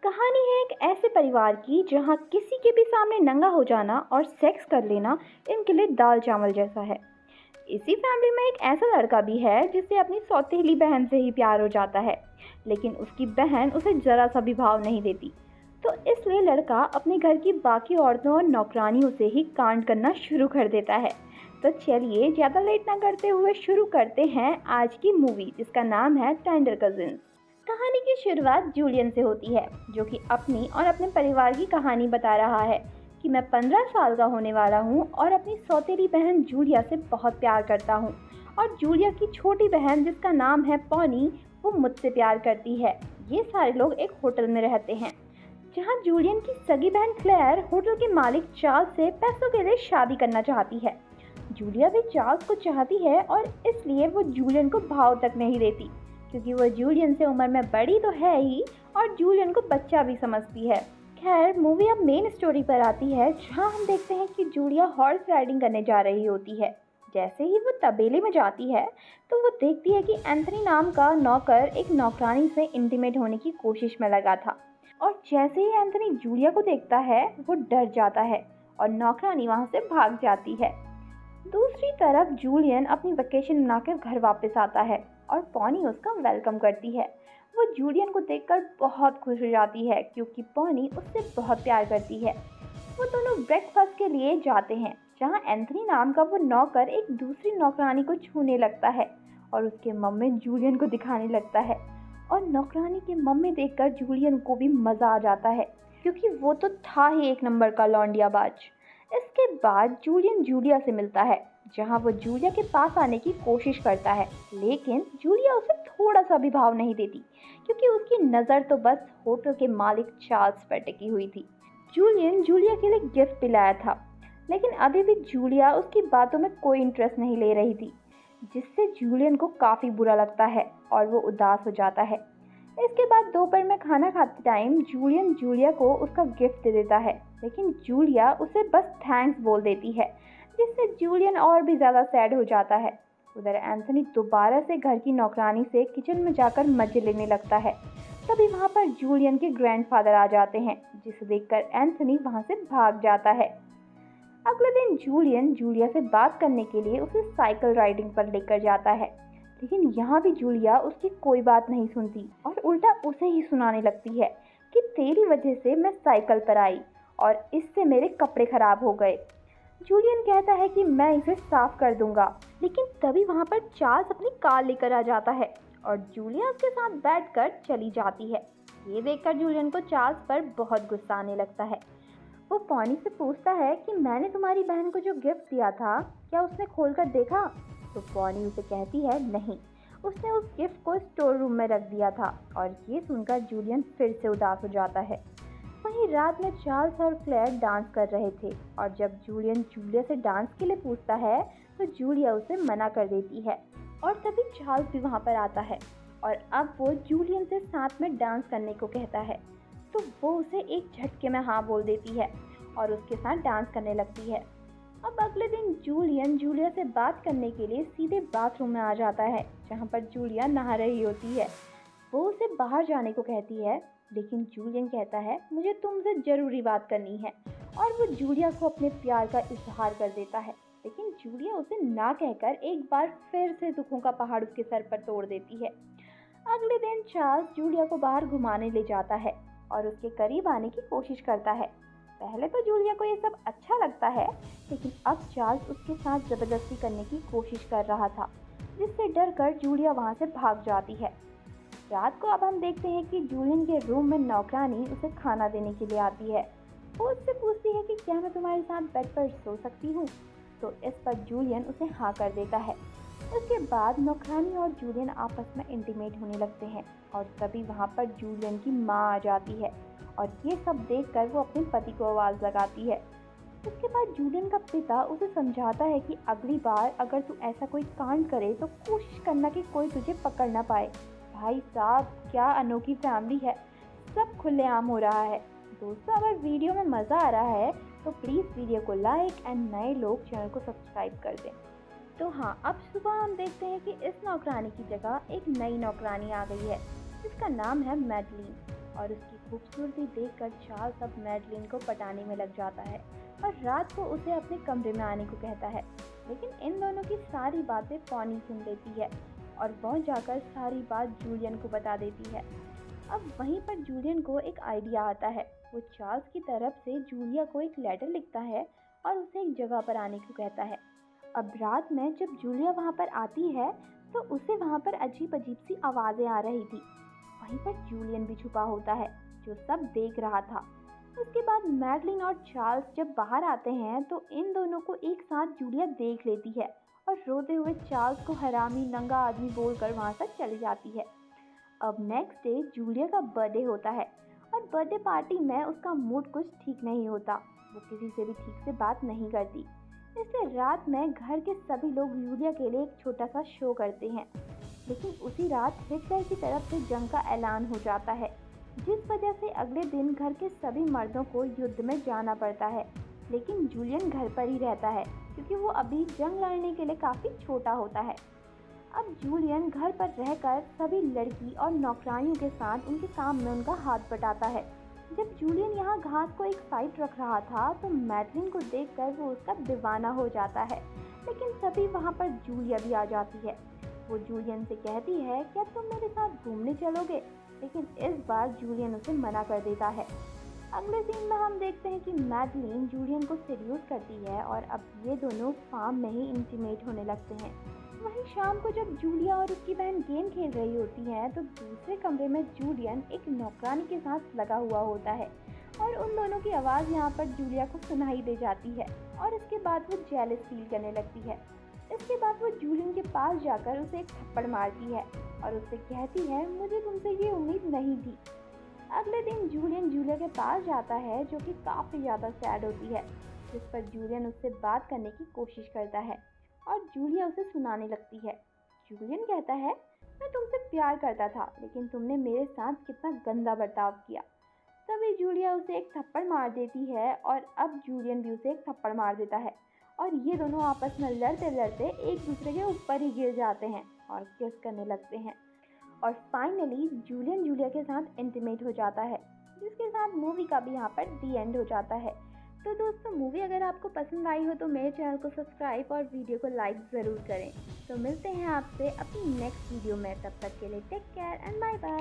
कहानी है एक ऐसे परिवार की जहाँ किसी के भी सामने नंगा हो जाना और सेक्स कर लेना इनके लिए दाल चावल जैसा है। इसी फैमिली में एक ऐसा लड़का भी है जिसे अपनी सौतेली बहन से ही प्यार हो जाता है, लेकिन उसकी बहन उसे जरा सा भी भाव नहीं देती। तो इसलिए लड़का अपने घर की बाकी औरतों और नौकरानियों से ही कांड करना शुरू कर देता है। तो चलिए ज़्यादा लेट ना करते हुए शुरू करते हैं आज की मूवी, जिसका नाम है टेंडर कजिन्स। कहानी की शुरुआत जूलियन से होती है, जो कि अपनी और अपने परिवार की कहानी बता रहा है कि मैं 15 साल का होने वाला हूँ और अपनी सौतेली बहन जूलिया से बहुत प्यार करता हूँ, और जूलिया की छोटी बहन जिसका नाम है पॉनी, वो मुझसे प्यार करती है। ये सारे लोग एक होटल में रहते हैं, जहाँ जूलियन की सगी बहन क्लेयर होटल के मालिक चार्ल्स से पैसों के लिए शादी करना चाहती है। जूलिया भी चार्ल्स को चाहती है और इसलिए वो जूलियन को भाव तक नहीं देती, क्योंकि वो जूलियन से उम्र में बड़ी तो है ही और जूलियन को बच्चा भी समझती है। खैर, मूवी अब मेन स्टोरी पर आती है, जहाँ हम देखते हैं कि जूलिया हॉर्स राइडिंग करने जा रही होती है। जैसे ही वो तबेले में जाती है तो वो देखती है कि एंथनी नाम का नौकर एक नौकरानी से इंटीमेट होने की कोशिश में लगा था, और जैसे ही एंथनी जूलिया को देखता है वो डर जाता है और नौकरानी वहाँ से भाग जाती है। दूसरी तरफ जूलियन अपनी वेकेशन मनाकर घर वापस आता है और पॉनी उसका वेलकम करती है। वो जूलियन को देखकर बहुत खुश हो जाती है, क्योंकि पॉनी उससे बहुत प्यार करती है। वो दोनों ब्रेकफास्ट के लिए जाते हैं, जहाँ एंथनी नाम का वो नौकर एक दूसरी नौकरानी को छूने लगता है और उसके मम्मी जूलियन को दिखाने लगता है, और नौकरानी के मम्मी देखकर जूलियन को भी मज़ा आ जाता है, क्योंकि वो तो था ही एक नंबर का लौंडियाबाज। इसके बाद जूलियन जूलिया से मिलता है, जहां वो जूलिया के पास आने की कोशिश करता है, लेकिन जूलिया उसे थोड़ा सा भी भाव नहीं देती, क्योंकि उसकी नज़र तो बस होटल के मालिक चार्ल्स पर टिकी हुई थी। जूलियन जूलिया के लिए गिफ्ट भी लाया था, लेकिन अभी भी जूलिया उसकी बातों में कोई इंटरेस्ट नहीं ले रही थी, जिससे जूलियन को काफ़ी बुरा लगता है और वो उदास हो जाता है। इसके बाद दोपहर में खाना खाते टाइम जूलियन जूलिया को उसका गिफ्ट दे देता है, लेकिन जूलिया उसे बस थैंक्स बोल देती है, जिससे जूलियन और भी ज़्यादा सैड हो जाता है। उधर एंथनी दोबारा से घर की नौकरानी से किचन में जाकर मजे लेने लगता है। तभी वहाँ पर जूलियन के ग्रैंडफादर आ जाते हैं, जिसे देखकर एंथनी वहाँ से भाग जाता है। अगले दिन जूलियन जूलिया से बात करने के लिए उसे साइकिल राइडिंग पर लेकर जाता है, लेकिन यहाँ भी जूलिया उसकी कोई बात नहीं सुनती और उल्टा उसे ही सुनाने लगती है कि तेरी वजह से मैं साइकिल पर आई और इससे मेरे कपड़े खराब हो गए। जूलियन कहता है कि मैं इसे साफ कर दूंगा, लेकिन तभी वहाँ पर चार्ल्स अपनी कार लेकर आ जाता है और जूलिया उसके साथ बैठकर चली जाती है। ये देखकर जूलियन को चार्ल्स पर बहुत गुस्सा आने लगता है। वो पॉनी से पूछता है कि मैंने तुम्हारी बहन को जो गिफ्ट दिया था, क्या उसने खोलकर देखा? तो पॉनी उसे कहती है नहीं, उसने उस गिफ्ट को स्टोर रूम में रख दिया था, और ये सुनकर जूलियन फिर से उदास हो जाता है। वहीं रात में चार्ल्स और क्लेयर डांस कर रहे थे, और जब जूलियन जूलिया से डांस के लिए पूछता है तो जूलिया उसे मना कर देती है, और तभी चार्ल्स भी वहाँ पर आता है और अब वो जूलियन से साथ में डांस करने को कहता है। तो वो उसे एक झटके में हाँ बोल देती है और उसके साथ डांस करने लगती है। अब अगले दिन जूलियन जूलिया से बात करने के लिए सीधे बाथरूम में आ जाता है, जहाँ पर जूलिया नहा रही होती है। वो उसे बाहर जाने को कहती है, लेकिन जूलियन कहता है मुझे तुमसे ज़रूरी बात करनी है, और वो जूलिया को अपने प्यार का इजहार कर देता है। लेकिन जूलिया उसे ना कहकर एक बार फिर से दुखों का पहाड़ उसके सर पर तोड़ देती है। अगले दिन चार्ल्स जूलिया को बाहर घुमाने ले जाता है और उसके करीब आने की कोशिश करता है। पहले तो जूलिया को ये सब अच्छा लगता है, लेकिन अब चार्ल्स उसके साथ ज़बरदस्ती करने की कोशिश कर रहा था, जिससे डर कर जूलिया वहाँ से भाग जाती है। रात को अब हम देखते हैं कि जूलियन के रूम में नौकरानी उसे खाना देने के लिए आती है। वो उससे पूछती है कि क्या मैं तुम्हारे साथ बेड पर सो सकती हूँ, तो इस पर जूलियन उसे हाँ कर देता है। उसके बाद नौकरानी और जूलियन आपस में इंटीमेट होने लगते हैं, और तभी वहाँ पर जूलियन की माँ आ जाती है, और ये सब देखकर वो अपने पति को आवाज़ लगाती है। उसके बाद जूलियन का पिता उसे समझाता है कि अगली बार अगर तू ऐसा कोई कांड करे तो कोशिश करना कि कोई तुझे पकड़ ना पाए। भाई साहब, क्या अनोखी फैमिली है, सब खुलेआम हो रहा है। दोस्तों, अगर वीडियो में मज़ा आ रहा है तो प्लीज़ वीडियो को लाइक एंड नए लोग चैनल को सब्सक्राइब कर दें। तो हाँ, अब सुबह हम देखते हैं कि इस नौकरानी की जगह एक नई नौकरानी आ गई है, जिसका नाम है मैडलीन। और उसकी खूबसूरती देखकर चार्ल्स अब मैडलिन को पटाने में लग जाता है और रात को उसे अपने कमरे में आने को कहता है। लेकिन इन दोनों की सारी बातें पॉनी सुन लेती है और वह जाकर सारी बात जूलियन को बता देती है। अब वहीं पर जूलियन को एक आइडिया आता है। वो चार्ल्स की तरफ से जूलिया को एक लेटर लिखता है और उसे एक जगह पर आने को कहता है। अब रात में जब जूलिया वहाँ पर आती है तो उसे वहाँ पर अजीब अजीब सी आवाज़ें आ रही थी। वहीं पर जूलियन भी छुपा होता है जो सब देख रहा था। उसके बाद मैडलिन और चार्ल्स जब बाहर आते हैं तो इन दोनों को एक साथ जूलिया देख लेती है और रोते हुए चार्ल्स को हरामी नंगा आदमी बोलकर वहाँ से चली जाती है। अब नेक्स्ट डे जूलिया का बर्थडे होता है और बर्थडे पार्टी में उसका मूड कुछ ठीक नहीं होता। वो किसी से भी ठीक से बात नहीं करती। इसलिए रात में घर के सभी लोग जूलिया के लिए एक छोटा सा शो करते हैं। लेकिन उसी रात हिटलर की तरफ से जंग का ऐलान हो जाता है, जिस वजह से अगले दिन घर के सभी मर्दों को युद्ध में जाना पड़ता है। लेकिन जूलियन घर पर ही रहता है क्योंकि वो अभी जंग लड़ने के लिए काफ़ी छोटा होता है। अब जूलियन घर पर रहकर सभी लड़की और नौकरानियों के साथ उनके काम में उनका हाथ बटाता है। जब जूलियन यहाँ घास को एक साइड रख रहा था तो मैडलिन को देखकर वो उसका दीवाना हो जाता है। लेकिन तभी वहाँ पर जूलिया भी आ जाती है। वो जूलियन से कहती है, क्या तुम मेरे साथ घूमने चलोगे? लेकिन इस बार जूलियन उसे मना कर देता है। अगले सीन में हम देखते हैं कि मैडलिन जूलियन को सीड्यूस करती है और अब ये दोनों फार्म में ही इंटीमेट होने लगते हैं। वहीं शाम को जब जूलिया और उसकी बहन गेम खेल रही होती हैं तो दूसरे कमरे में जूलियन एक नौकरानी के साथ लगा हुआ होता है और उन दोनों की आवाज़ यहाँ पर जूलिया को सुनाई दे जाती है और इसके बाद वो जेलस फील करने लगती है। इसके बाद वो जूलियन के पास जाकर उसे एक थप्पड़ मारती है और उससे कहती है, मुझे तुमसे ये उम्मीद नहीं थी। अगले दिन जूलियन जूलिया के पास जाता है जो कि काफ़ी ज़्यादा सैड होती है, जिस पर जूलियन उससे बात करने की कोशिश करता है और जूलिया उसे सुनाने लगती है। जूलियन कहता है, मैं तुमसे प्यार करता था लेकिन तुमने मेरे साथ कितना गंदा बर्ताव किया। तभी जूलिया उसे एक थप्पड़ मार देती है और अब जूलियन भी उसे एक थप्पड़ मार देता है और ये दोनों आपस में लड़ते लड़ते एक दूसरे के ऊपर ही गिर जाते हैं और किस करने लगते हैं। और फाइनली जूलियन जूलिया के साथ इंटीमेट हो जाता है, जिसके साथ मूवी का भी यहाँ पर दी एंड हो जाता है। तो दोस्तों, मूवी अगर आपको पसंद आई हो तो मेरे चैनल को सब्सक्राइब और वीडियो को लाइक ज़रूर करें। तो मिलते हैं आपसे अपनी नेक्स्ट वीडियो में, तब तक के लिए take care and bye bye.